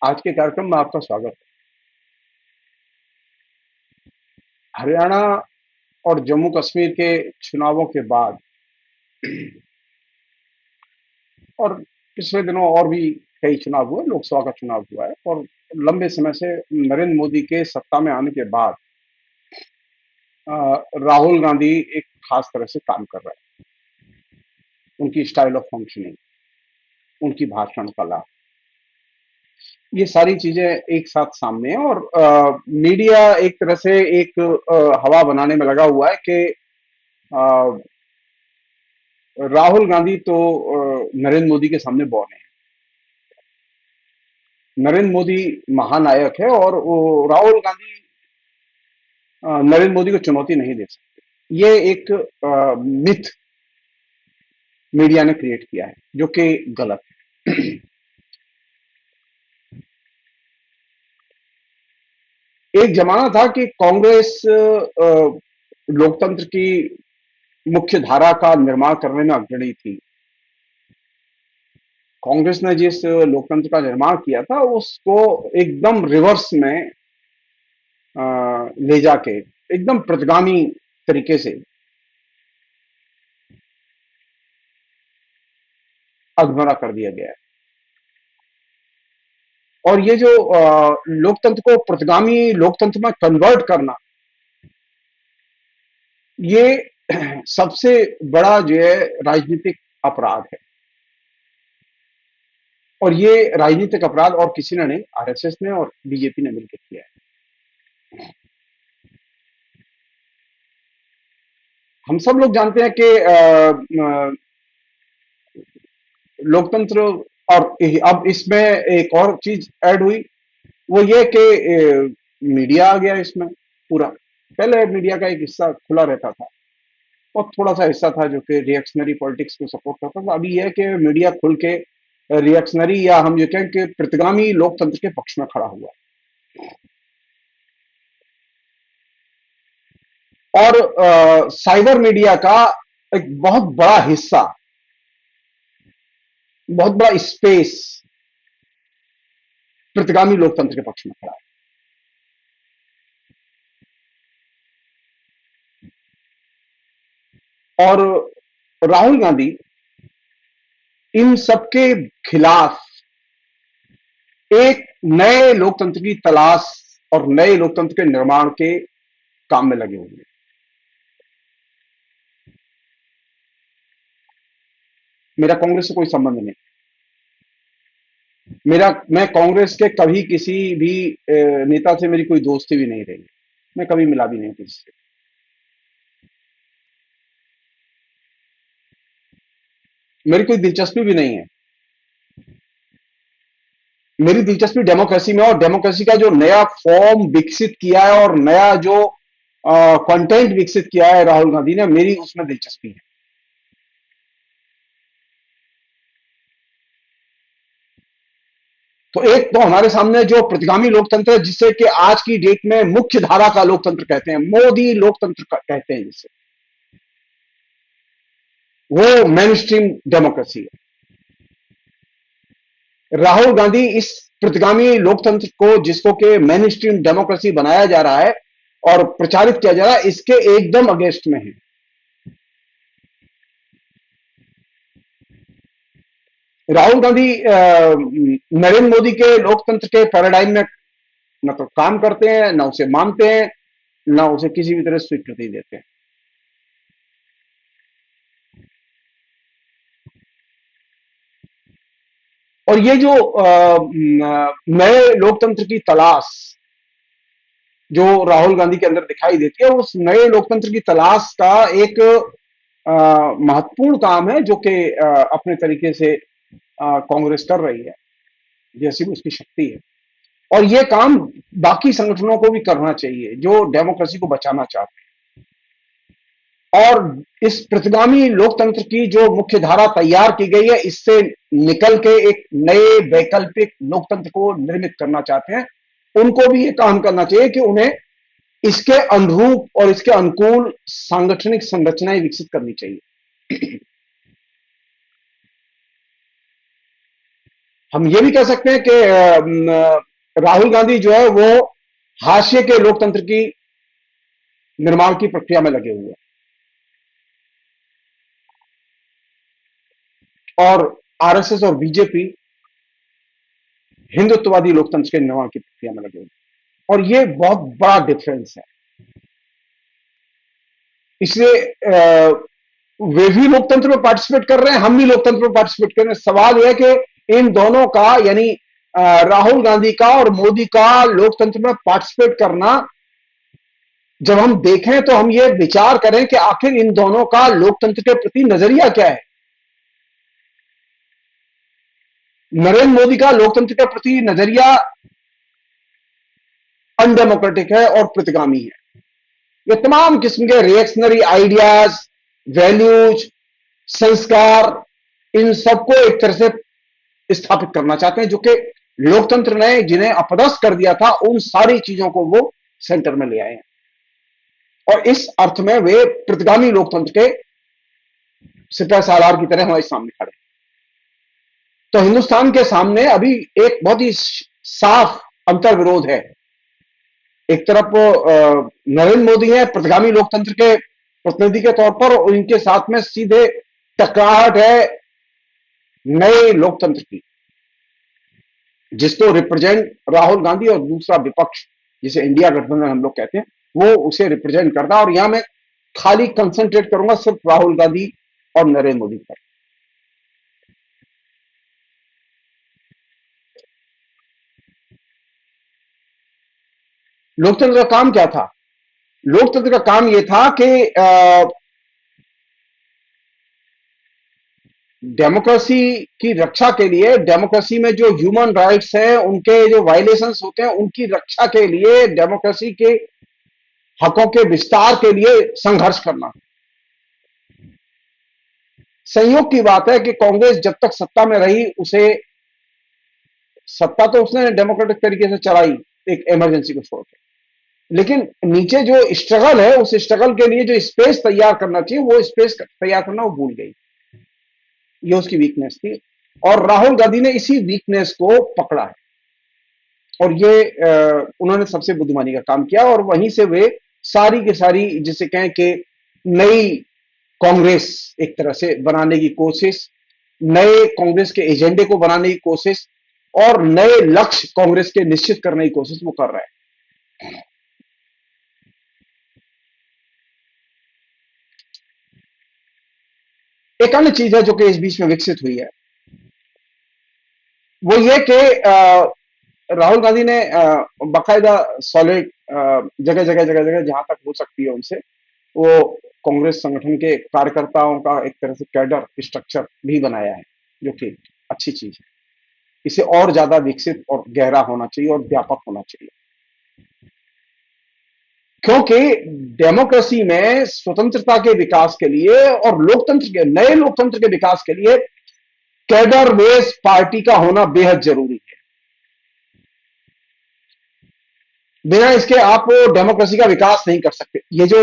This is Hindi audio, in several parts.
आज के कार्यक्रम में आपका स्वागत है। हरियाणा और जम्मू कश्मीर के चुनावों के बाद और पिछले दिनों और भी कई चुनाव हुए, लोकसभा का चुनाव हुआ है और लंबे समय से नरेंद्र मोदी के सत्ता में आने के बाद अ, राहुल गांधी एक खास तरह से काम कर रहे हैं। उनकी स्टाइल ऑफ फंक्शनिंग, उनकी भाषण कला, ये सारी चीजें एक साथ सामने हैं और मीडिया एक तरह से एक हवा बनाने में लगा हुआ है कि अ, राहुल गांधी तो नरेंद्र मोदी के सामने बौने हैं। नरेंद्र मोदी महानायक है और वो राहुल गांधी नरेंद्र मोदी को चुनौती नहीं दे सकते। ये एक मिथ मीडिया ने क्रिएट किया है जो कि गलत है। एक जमाना था कि कांग्रेस लोकतंत्र की मुख्य धारा का निर्माण करने में अग्रणी थी। कांग्रेस ने जिस लोकतंत्र का निर्माण किया था उसको एकदम रिवर्स में ले जाके एकदम प्रतिगामी तरीके से अधमरा कर दिया गया है। और ये जो लोकतंत्र को प्रतिगामी लोकतंत्र में कन्वर्ट करना, ये सबसे बड़ा जो है राजनीतिक अपराध है। और ये राजनीतिक अपराध और किसी ने नहीं, आरएसएस ने और बीजेपी ने मिलकर किया है। हम सब लोग जानते हैं कि लोकतंत्र, और अब इसमें एक और चीज ऐड हुई, वो ये कि मीडिया आ गया इसमें पूरा। पहले मीडिया का एक हिस्सा खुला रहता था और थोड़ा सा हिस्सा था जो कि रिएक्शनरी पॉलिटिक्स को सपोर्ट करता था। अभी यह है कि मीडिया खुल के रिएक्शनरी या हम ये कहें कि प्रतिगामी लोकतंत्र के पक्ष में खड़ा हुआ है। और साइबर मीडिया का एक बहुत बड़ा स्पेस प्रतिगामी लोकतंत्र के पक्ष में खड़ा है। और राहुल गांधी इन सबके खिलाफ एक नए लोकतंत्र की तलाश और नए लोकतंत्र के निर्माण के काम में लगे हुए हैं। मेरा कांग्रेस से कोई संबंध नहीं। मैं कांग्रेस के कभी किसी भी नेता से मेरी कोई दोस्ती भी नहीं रही। मैं कभी मिला भी नहीं किसी से। मेरी कोई दिलचस्पी भी नहीं है। मेरी दिलचस्पी डेमोक्रेसी में, और डेमोक्रेसी का जो नया फॉर्म विकसित किया है और नया जो कंटेंट विकसित किया है राहुल गांधी ने, मेरी उसमें दिलचस्पी है। तो एक तो हमारे सामने जो प्रतिगामी लोकतंत्र है, जिसे कि आज की डेट में मुख्य धारा का लोकतंत्र कहते हैं, मोदी लोकतंत्र कहते हैं जिसे, वो मेन स्ट्रीम डेमोक्रेसी है। राहुल गांधी इस प्रतिगामी लोकतंत्र को, जिसको कि मेन स्ट्रीम डेमोक्रेसी बनाया जा रहा है और प्रचारित किया जा रहा है, इसके एकदम अगेंस्ट में है। राहुल गांधी नरेंद्र मोदी के लोकतंत्र के पैराडाइम में न तो काम करते हैं, न उसे मानते हैं, न उसे किसी भी तरह स्वीकृति देते हैं। और ये जो नए लोकतंत्र की तलाश जो राहुल गांधी के अंदर दिखाई देती है, उस नए लोकतंत्र की तलाश का एक महत्वपूर्ण काम है जो कि अपने तरीके से कांग्रेस कर रही है, जैसी भी उसकी शक्ति है। और ये काम बाकी संगठनों को भी करना चाहिए जो डेमोक्रेसी को बचाना चाहते हैं। और इस प्रतिगामी लोकतंत्र की जो मुख्य धारा तैयार की गई है, इससे निकल के एक नए वैकल्पिक लोकतंत्र को निर्मित करना चाहते हैं, उनको भी ये काम करना चाहिए कि उन्हें इसके अनुरूप और इसके अनुकूल सांगठनिक संरचनाएं विकसित करनी चाहिए। हम ये भी कह सकते हैं कि राहुल गांधी जो है वो हाशिए के लोकतंत्र की निर्माण की प्रक्रिया में लगे हुए हैं और आरएसएस और बीजेपी हिंदुत्ववादी लोकतंत्र के निर्माण की प्रक्रिया में लगे हुए हैं और ये बहुत बड़ा डिफरेंस है। इसलिए वे भी लोकतंत्र में पार्टिसिपेट कर रहे हैं, हम भी लोकतंत्र में पार्टिसिपेट कर रहे हैं। सवाल यह है कि इन दोनों का यानी राहुल गांधी का और मोदी का लोकतंत्र में पार्टिसिपेट करना जब हम देखें तो हम ये विचार करें कि आखिर इन दोनों का लोकतंत्र के प्रति नजरिया क्या है। नरेंद्र मोदी का लोकतंत्र के प्रति नजरिया अनडेमोक्रेटिक है और प्रतिगामी है। ये तमाम किस्म के रिएक्शनरी आइडियाज, वैल्यूज, संस्कार, इन सबको एक तरह से स्थापित करना चाहते हैं जो कि लोकतंत्र ने जिन्हें अपदस्थ कर दिया था उन सारी चीजों को वो सेंटर में ले आए हैं और इस अर्थ में वे प्रतिगामी लोकतंत्र के सिपह सालार की तरह हमारे सामने खड़े। तो हिंदुस्तान के सामने अभी एक बहुत ही साफ अंतर विरोध है। एक तरफ नरेंद्र मोदी है प्रतिगामी लोकतंत्र के प्रतिनिधि के तौर पर और इनके साथ में सीधे टकराहट है नए लोकतंत्र की जिसको रिप्रेजेंट राहुल गांधी और दूसरा विपक्ष जिसे इंडिया गठबंधन हम लोग कहते हैं वो उसे रिप्रेजेंट करता है। और यहां मैं खाली कंसंट्रेट करूंगा सिर्फ राहुल गांधी और नरेंद्र मोदी पर। लोकतंत्र का काम क्या था? लोकतंत्र का काम यह था कि डेमोक्रेसी की रक्षा के लिए, डेमोक्रेसी में जो ह्यूमन राइट्स हैं उनके जो वायलेशंस होते हैं उनकी रक्षा के लिए, डेमोक्रेसी के हकों के विस्तार के लिए संघर्ष करना। संयोग की बात है कि कांग्रेस जब तक सत्ता में रही उसे सत्ता तो उसने डेमोक्रेटिक तरीके से चलाई एक इमरजेंसी को छोड़ के, लेकिन नीचे जो स्ट्रगल है उस स्ट्रगल के लिए जो स्पेस तैयार करना चाहिए वो स्पेस तैयार करना वो भूल गई। ये उसकी वीकनेस थी और राहुल गांधी ने इसी वीकनेस को पकड़ा है और ये उन्होंने सबसे बुद्धिमानी का काम किया और वहीं से वे सारी की सारी जिसे कहें कि नई कांग्रेस एक तरह से बनाने की कोशिश, नए कांग्रेस के एजेंडे को बनाने की कोशिश और नए लक्ष्य कांग्रेस के निश्चित करने की कोशिश वो कर रहे हैं। एक अन्य चीज है जो कि इस बीच में विकसित हुई है वो ये कि राहुल गांधी ने बाकायदा सॉलिड जगह जगह जहां तक हो सकती है उनसे वो कांग्रेस संगठन के कार्यकर्ताओं का एक तरह से कैडर स्ट्रक्चर भी बनाया है जो कि अच्छी चीज है। इसे और ज्यादा विकसित और गहरा होना चाहिए और व्यापक होना चाहिए क्योंकि डेमोक्रेसी में स्वतंत्रता के विकास के लिए और लोकतंत्र के नए लोकतंत्र के विकास के लिए कैडर बेस्ड पार्टी का होना बेहद जरूरी है। बिना इसके आप डेमोक्रेसी का विकास नहीं कर सकते। ये जो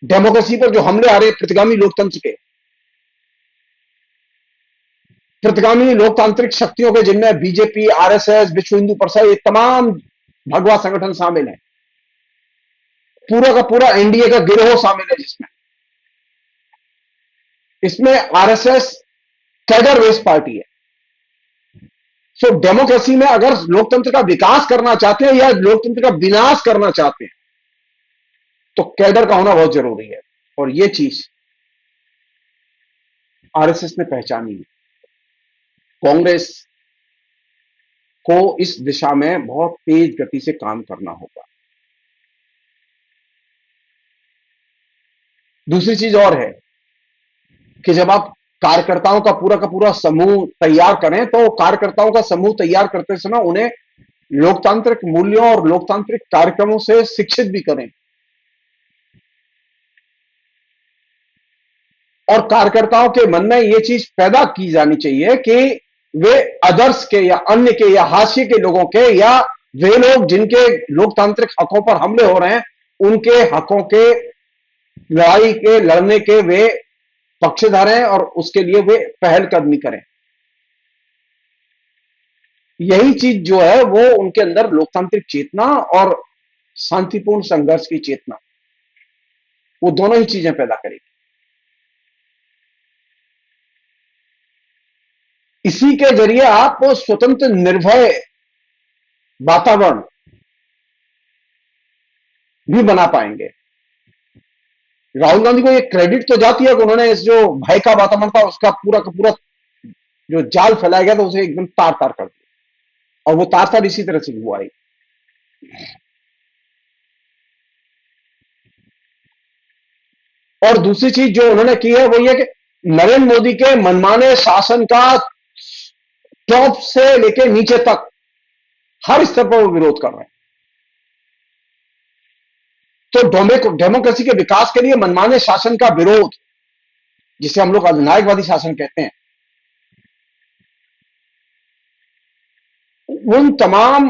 डेमोक्रेसी पर जो हमले आ रहे प्रतिगामी लोकतंत्र के, प्रतिगामी लोकतांत्रिक शक्तियों के जिनमें बीजेपी, आरएसएस, विश्व हिंदू परिषद ये तमाम भगवा संगठन शामिल है, पूरा का पूरा एनडीए का गिरोह शामिल है जिसमें इसमें आरएसएस कैडर बेस्ड पार्टी है। सो डेमोक्रेसी में अगर लोकतंत्र का विकास करना चाहते हैं या लोकतंत्र का विनाश करना चाहते हैं तो कैडर का होना बहुत जरूरी है और यह चीज आरएसएस ने पहचानी है। कांग्रेस को इस दिशा में बहुत तेज गति से काम करना होगा। दूसरी चीज और है कि जब आप कार्यकर्ताओं का पूरा समूह तैयार करें तो कार्यकर्ताओं का समूह तैयार करते समय उन्हें लोकतांत्रिक मूल्यों और लोकतांत्रिक कार्यक्रमों से शिक्षित भी करें और कार्यकर्ताओं के मन में यह चीज पैदा की जानी चाहिए कि वे अदर्स के या अन्य के या हाशिए के लोगों के या वे लोग जिनके लोकतांत्रिक हकों पर हमले हो रहे हैं उनके हकों के लड़ाई के लड़ने के वे पक्षधर हैं और उसके लिए वे पहल कदमी करें। यही चीज जो है वो उनके अंदर लोकतांत्रिक चेतना और शांतिपूर्ण संघर्ष की चेतना, वो दोनों ही चीजें पैदा करेगी। इसी के जरिए आप स्वतंत्र निर्भय वातावरण भी बना पाएंगे। राहुल गांधी को ये क्रेडिट तो जाती है कि उन्होंने इस जो भय का वातावरण था उसका पूरा का पूरा जो जाल फैलाया गया था उसे एकदम तार तार कर दिया, और वो तार तार इसी तरह से हुआ है। और दूसरी चीज जो उन्होंने की है वो ये कि नरेंद्र मोदी के मनमाने शासन का टॉप से लेकर नीचे तक हर स्तर पर वो विरोध कर रहे हैं। तो डेमोक्रेसी के विकास के लिए मनमाने शासन का विरोध, जिसे हम लोग अधिनायकवादी शासन कहते हैं, उन तमाम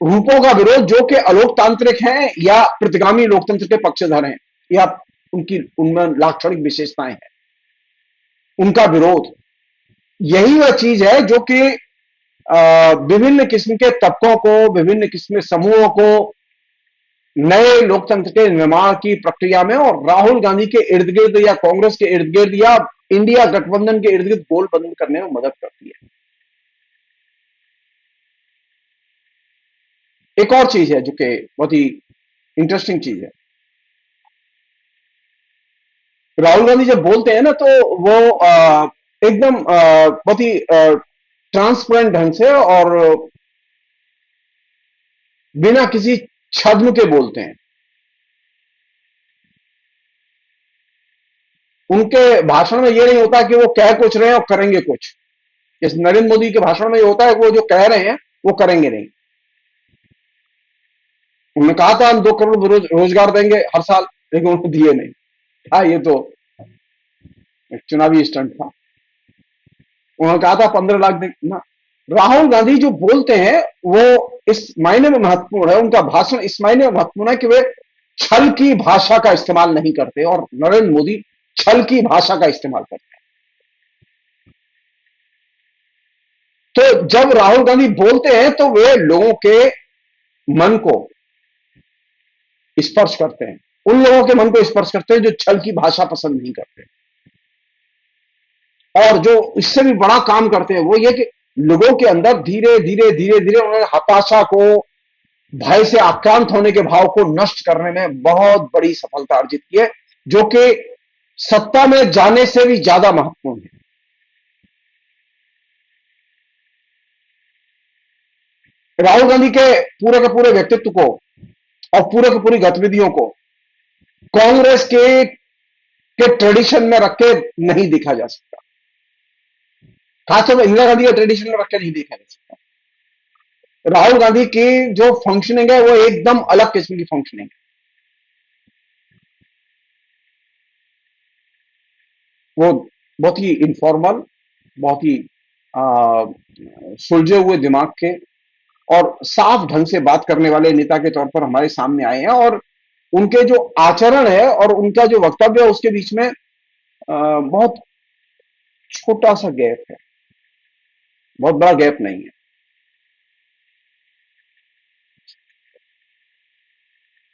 रूपों का विरोध जो कि अलोकतांत्रिक हैं या प्रतिगामी लोकतंत्र के पक्षधर हैं या उनकी उनमें लाक्षणिक विशेषताएं हैं, उनका विरोध, यही वह चीज है जो कि विभिन्न किस्म के तबकों को, विभिन्न किस्म के समूहों को नए लोकतंत्र के निर्माण की प्रक्रिया में और राहुल गांधी के इर्द गिर्द या कांग्रेस के इर्द गिर्द या इंडिया गठबंधन के इर्द गिर्द गोल बंद करने में मदद करती है। एक और चीज है जो कि बहुत ही इंटरेस्टिंग चीज है, राहुल गांधी जब बोलते हैं ना तो वो एकदम बहुत ही ट्रांसपेरेंट ढंग से और बिना किसी छद्म के बोलते हैं। उनके भाषण में ये नहीं होता कि वो कह कुछ रहे हैं और करेंगे कुछ। जैसे नरेंद्र मोदी के भाषण में ये होता है कि वो जो कह रहे हैं वो करेंगे नहीं। उन्होंने कहा था हम 2 करोड़ रोजगार देंगे हर साल, लेकिन उनको दिए नहीं। हाँ, ये तो एक चुनावी स्टंट था। उन्होंने कहा था 15 लाख देंगे ना। राहुल गांधी जो बोलते हैं वो इस मायने में महत्वपूर्ण है, उनका भाषण इस मायने में महत्वपूर्ण है कि वे छल की भाषा का इस्तेमाल नहीं करते, और नरेंद्र मोदी छल की भाषा का इस्तेमाल करते हैं। तो जब राहुल गांधी बोलते हैं तो वे लोगों के मन को स्पर्श करते हैं, उन लोगों के मन को स्पर्श करते हैं जो छल की भाषा पसंद नहीं करते। और जो इससे भी बड़ा काम करते हैं वो ये कि लोगों के अंदर धीरे धीरे धीरे धीरे उन्होंने हताशा को, भय से आक्रांत होने के भाव को नष्ट करने में बहुत बड़ी सफलता अर्जित की है, जो कि सत्ता में जाने से भी ज्यादा महत्वपूर्ण है। राहुल गांधी के पूरे व्यक्तित्व को और पूरे की पूरी गतिविधियों को कांग्रेस के ट्रेडिशन में रख के नहीं देखा जा सकता, खासतौर पर इंदिरा गांधी के ट्रेडिशन में रख के नहीं देखा जा सकता। राहुल गांधी की जो फंक्शनिंग है वो एकदम अलग किस्म की फंक्शनिंग है। वो बहुत ही इनफॉर्मल, बहुत ही आ, सुलझे हुए दिमाग के और साफ ढंग से बात करने वाले नेता के तौर पर हमारे सामने आए हैं, और उनके जो आचरण है और उनका जो वक्तव्य है उसके बीच में बहुत छोटा सा गैप है, बहुत बड़ा गैप नहीं है।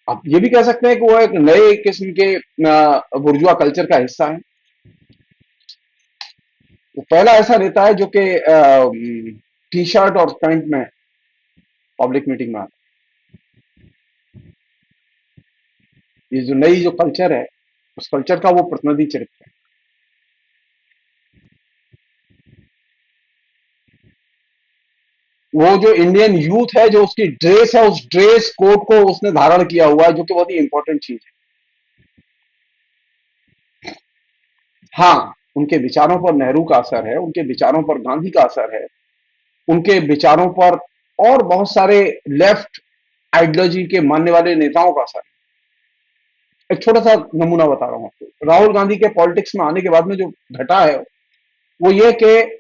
आप ये भी कह सकते हैं कि वो एक नए किस्म के बुर्जुआ कल्चर का हिस्सा है। वो पहला ऐसा नेता है जो कि टी शर्ट और पैंट में पब्लिक मीटिंग में आता है। ये जो नई जो कल्चर है उस कल्चर का वो प्रतिनिधि चरित्र है। वो जो इंडियन यूथ है, जो उसकी ड्रेस है, उस ड्रेस कोड को उसने धारण किया हुआ है, जो कि बहुत ही इंपॉर्टेंट चीज है। हाँ, उनके विचारों पर नेहरू का असर है, उनके विचारों पर गांधी का असर है, उनके विचारों पर और बहुत सारे लेफ्ट आइडियोलॉजी के मानने वाले नेताओं का असर है। एक छोटा सा नमूना बता रहा हूं आपको। राहुल गांधी के पॉलिटिक्स में आने के बाद में जो घटा है वो ये कि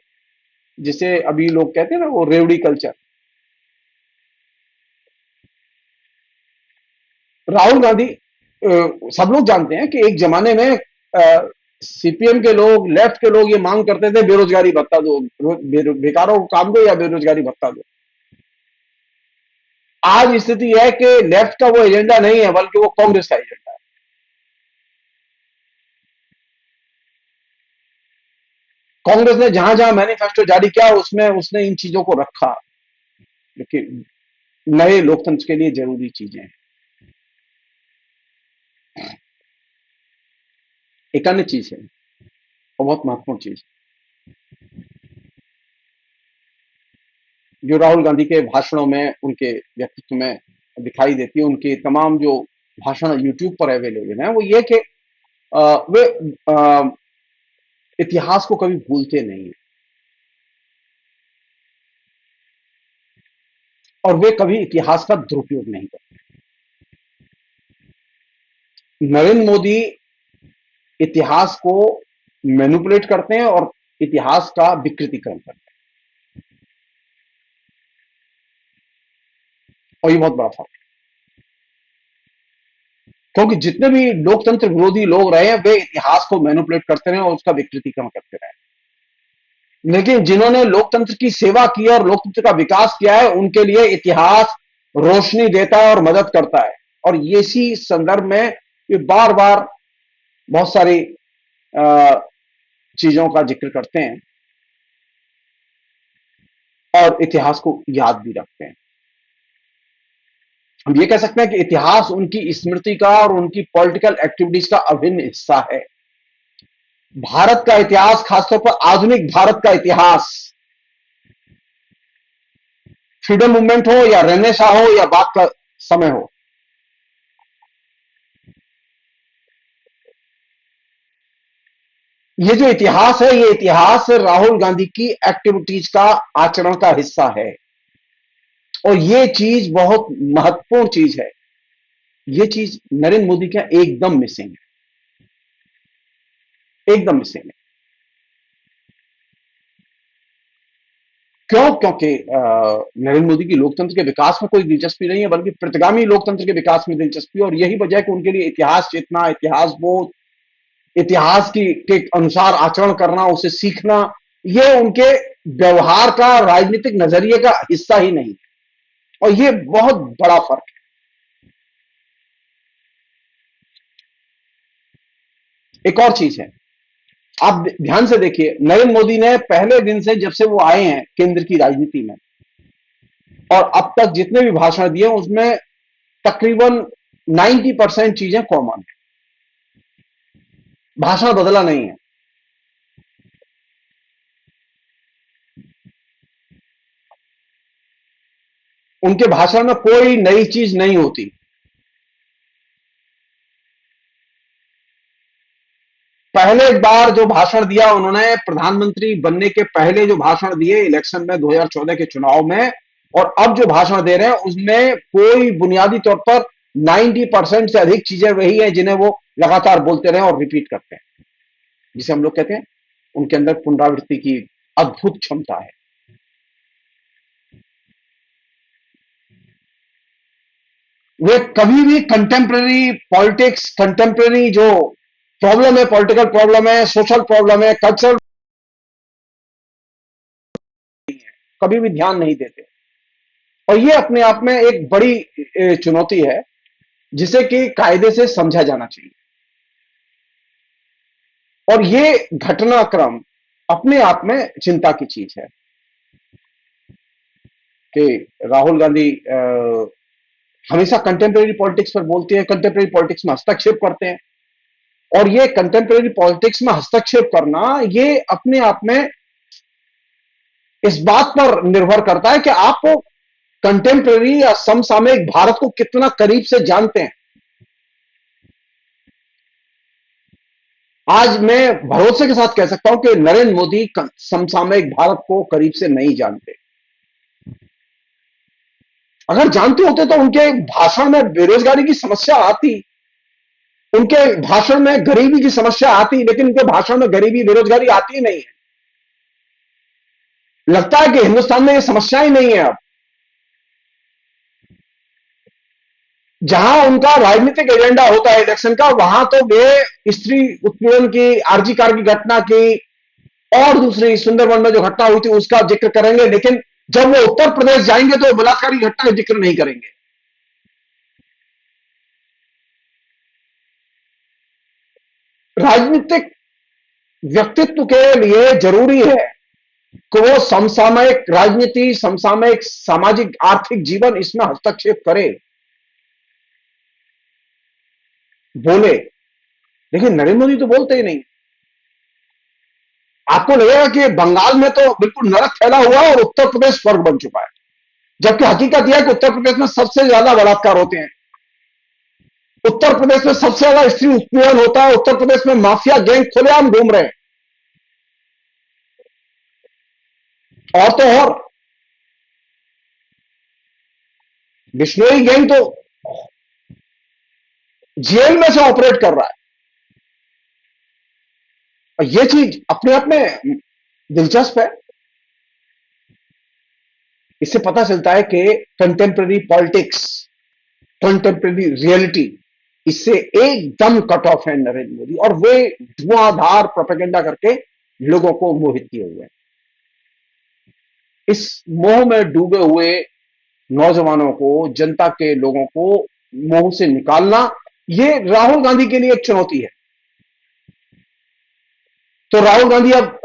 जिसे अभी लोग कहते हैं ना वो रेवड़ी कल्चर, राहुल गांधी, सब लोग जानते हैं कि एक जमाने में सीपीएम के लोग, लेफ्ट के लोग ये मांग करते थे बेरोजगारी भत्ता दो, बेकारों को काम दो या बेरोजगारी भत्ता दो। आज स्थिति है कि लेफ्ट का वो एजेंडा नहीं है, बल्कि वो कांग्रेस का एजेंडा है। कांग्रेस ने जहां जहां मैनिफेस्टो जारी किया उसमें उसने इन चीजों को रखा, लेकिन नए लोकतंत्र के लिए जरूरी चीजें हैं। एक अन्य चीज है और बहुत महत्वपूर्ण चीज, जो राहुल गांधी के भाषणों में, उनके व्यक्तित्व में दिखाई देती है, उनके तमाम जो भाषण यूट्यूब पर अवेलेबल हैं, वो ये कि वे अ, इतिहास को कभी भूलते नहीं है और वे कभी इतिहास का दुरुपयोग नहीं करते। नरेंद्र मोदी इतिहास को मैनिपुलेट करते हैं और इतिहास का विकृतीकरण करते हैं, और ये बहुत बड़ा फर्क है। क्योंकि जितने भी लोकतंत्र विरोधी लोग रहे हैं वे इतिहास को मैनिपुलेट करते रहे और उसका विकृतीकरण करते रहे, लेकिन जिन्होंने लोकतंत्र की सेवा की और लोकतंत्र का विकास किया है उनके लिए इतिहास रोशनी देता है और मदद करता है। और इसी संदर्भ में ये बार बार बहुत सारी अ, चीजों का जिक्र करते हैं और इतिहास को याद भी रखते हैं। हम ये कह सकते हैं कि इतिहास उनकी स्मृति का और उनकी पॉलिटिकल एक्टिविटीज का अभिन्न हिस्सा है। भारत का इतिहास, खासतौर पर आधुनिक भारत का इतिहास, फ्रीडम मूवमेंट हो या रेनेसा हो या बात का समय हो, ये जो इतिहास है, ये इतिहास राहुल गांधी की एक्टिविटीज का, आचरण का हिस्सा है। और ये चीज बहुत महत्वपूर्ण चीज है। ये चीज नरेंद्र मोदी का एकदम मिसिंग है, एकदम मिसिंग है। क्यों? क्योंकि नरेंद्र मोदी की लोकतंत्र के विकास में कोई दिलचस्पी नहीं है, बल्कि प्रतिगामी लोकतंत्र के विकास में दिलचस्पी है। और यही वजह है कि उनके लिए इतिहास चेतना, इतिहास बोध, इतिहास की के अनुसार आचरण करना, उसे सीखना, ये उनके व्यवहार का, राजनीतिक नजरिए का हिस्सा ही नहीं है। और ये बहुत बड़ा फर्क है। एक और चीज है, आप ध्यान से देखिए, नरेंद्र मोदी ने पहले दिन से, जब से वो आए हैं केंद्र की राजनीति में, और अब तक जितने भी भाषण दिए उसमें तकरीबन 90% चीजें कॉमन है। भाषण बदला नहीं है। उनके भाषण में कोई नई चीज नहीं होती। पहले बार जो भाषण दिया उन्होंने, प्रधानमंत्री बनने के पहले जो भाषण दिए इलेक्शन में, 2014 के चुनाव में, और अब जो भाषण दे रहे हैं उसमें कोई बुनियादी तौर पर 90% से अधिक चीजें वही हैं जिन्हें वो लगातार बोलते रहे और रिपीट करते हैं, जिसे हम लोग कहते हैं उनके अंदर पुनरावृत्ति की अद्भुत क्षमता है। वे कभी भी कंटेम्प्रेरी पॉलिटिक्स, कंटेम्प्रेरी जो प्रॉब्लम है, पॉलिटिकल प्रॉब्लम है, सोशल प्रॉब्लम है, कल्चरल, कभी भी ध्यान नहीं देते। और ये अपने आप में एक बड़ी चुनौती है, जिसे कि कायदे से समझा जाना चाहिए। और ये घटनाक्रम अपने आप में चिंता की चीज है कि राहुल गांधी हमेशा कंटेम्प्रेरी पॉलिटिक्स पर बोलते हैं, कंटेम्प्रेरी पॉलिटिक्स में हस्तक्षेप करते हैं। और ये कंटेम्प्रेरी पॉलिटिक्स में हस्तक्षेप करना, ये अपने आप में इस बात पर निर्भर करता है कि आप कंटेम्प्रेरी या समसामयिक भारत को कितना करीब से जानते हैं। आज मैं भरोसे के साथ कह सकता हूं कि नरेंद्र मोदी समसामयिक भारत को करीब से नहीं जानते। अगर जानते होते तो उनके भाषण में बेरोजगारी की समस्या आती, उनके भाषण में गरीबी की समस्या आती, लेकिन उनके भाषण में गरीबी, बेरोजगारी आती ही नहीं है। लगता है कि हिंदुस्तान में ये समस्या ही नहीं है अब। जहां उनका राजनीतिक एजेंडा होता है इलेक्शन का, वहां तो वे स्त्री उत्पीड़न की, आरजी कार की घटना की और दूसरी सुंदरबन में जो घटना हुई थी उसका जिक्र करेंगे, लेकिन जब वो उत्तर प्रदेश जाएंगे तो बलात्कार की घटना का जिक्र नहीं करेंगे। राजनीतिक व्यक्तित्व के लिए जरूरी है कि वो समसामयिक राजनीति, समसामयिक सामाजिक आर्थिक जीवन इसमें हस्तक्षेप करे, बोले। लेकिन नरेंद्र मोदी तो बोलते ही नहीं। आपको लगेगा कि बंगाल में तो बिल्कुल नरक फैला हुआ है और उत्तर प्रदेश स्वर्ग बन चुका है, जबकि हकीकत यह है कि उत्तर प्रदेश में सबसे ज्यादा बलात्कार होते हैं, उत्तर प्रदेश में सबसे ज्यादा स्त्री उत्पीड़न होता है, उत्तर प्रदेश में माफिया गैंग खुलेआम घूम रहे हैं। और तो और बिश्नोई गैंग तो जेल में से ऑपरेट कर रहा है। और यह चीज अपने आप में दिलचस्प है। इससे पता चलता है कि कंटेम्प्रेरी पॉलिटिक्स, कंटेम्प्रेरी रियलिटी, इससे एकदम कट ऑफ है नरेंद्र मोदी, और वे धुआंधार प्रोपेगेंडा करके लोगों को मोहित किए हुए हैं। इस मोह में डूबे हुए नौजवानों को, जनता के लोगों को मोह से निकालना, ये राहुल गांधी के लिए एक चुनौती है। तो राहुल गांधी अब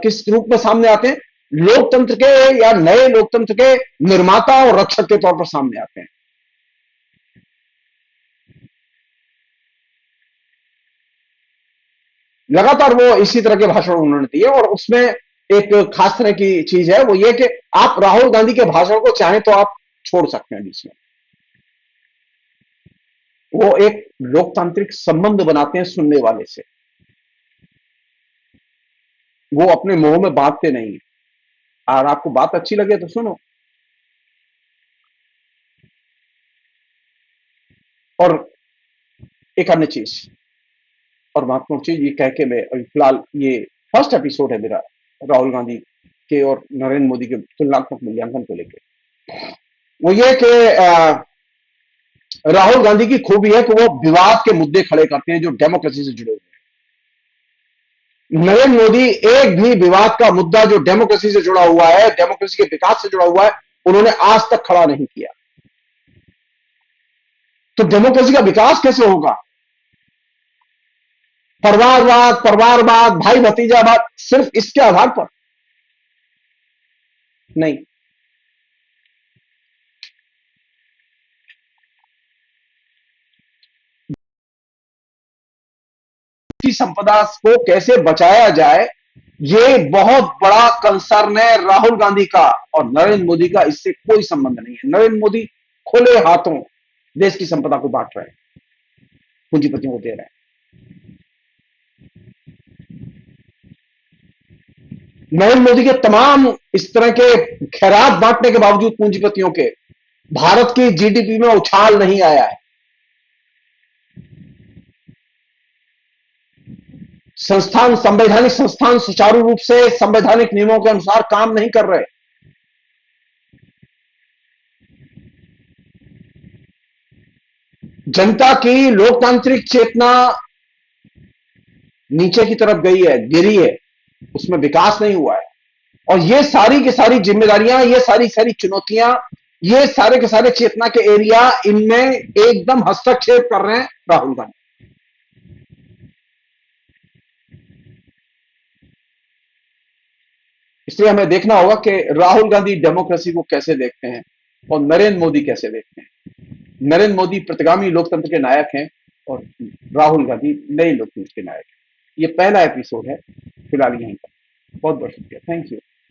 किस रूप में सामने आते हैं? लोकतंत्र के, या नए लोकतंत्र के निर्माता और रक्षक के तौर पर सामने आते हैं। लगातार वो इसी तरह के भाषण उन्होंने दिए, और उसमें एक खास तरह की चीज है, वो ये कि आप राहुल गांधी के भाषण को चाहें तो आप छोड़ सकते हैं बीच में। वो एक लोकतांत्रिक संबंध बनाते हैं सुनने वाले से, वो अपने मुंह में बांटते नहीं है। और आपको बात अच्छी लगे तो सुनो। और एक अन्य चीज, और महत्वपूर्ण चीज ये कह के मैं अभी फिलहाल, ये फर्स्ट एपिसोड है मेरा राहुल गांधी के और नरेंद्र मोदी के तुलनात्मक मूल्यांकन को लेकर, वो ये कि राहुल गांधी की खूबी है कि वो विवाद के मुद्दे खड़े करते हैं जो डेमोक्रेसी से जुड़े हुए हैं। नरेंद्र मोदी एक भी विवाद का मुद्दा जो डेमोक्रेसी से जुड़ा हुआ है, डेमोक्रेसी के विकास से जुड़ा हुआ है, उन्होंने आज तक खड़ा नहीं किया। तो डेमोक्रेसी का विकास कैसे होगा? परिवारवाद, भाई भतीजावाद, सिर्फ इसके आधार पर नहीं। की संपदा को कैसे बचाया जाए, ये बहुत बड़ा कंसर्न है राहुल गांधी का, और नरेंद्र मोदी का इससे कोई संबंध नहीं है। नरेंद्र मोदी खुले हाथों देश की संपदा को बांट रहे हैं, पूंजीपतियों को दे रहे हैं। नरेंद्र मोदी के तमाम इस तरह के खैरात बांटने के बावजूद पूंजीपतियों के, भारत की जीडीपी में उछाल नहीं आया है। संस्थान, संवैधानिक संस्थान सुचारू रूप से संवैधानिक नियमों के अनुसार काम नहीं कर रहे। जनता की लोकतांत्रिक चेतना नीचे की तरफ गई है, गिरी है, उसमें विकास नहीं हुआ है। और ये सारी की सारी जिम्मेदारियां, ये सारी सारी चुनौतियां, ये सारे के सारे चेतना के एरिया, इनमें एकदम हस्तक्षेप कर रहे हैं राहुल गांधी। इसलिए हमें देखना होगा कि राहुल गांधी डेमोक्रेसी को कैसे देखते हैं और नरेंद्र मोदी कैसे देखते हैं। नरेंद्र मोदी प्रतिगामी लोकतंत्र के नायक हैं, और राहुल गांधी नए लोकतंत्र के नायक हैं। ये पहला एपिसोड है, फिलहाल यहीं पर। बहुत बहुत शुक्रिया, थैंक यू।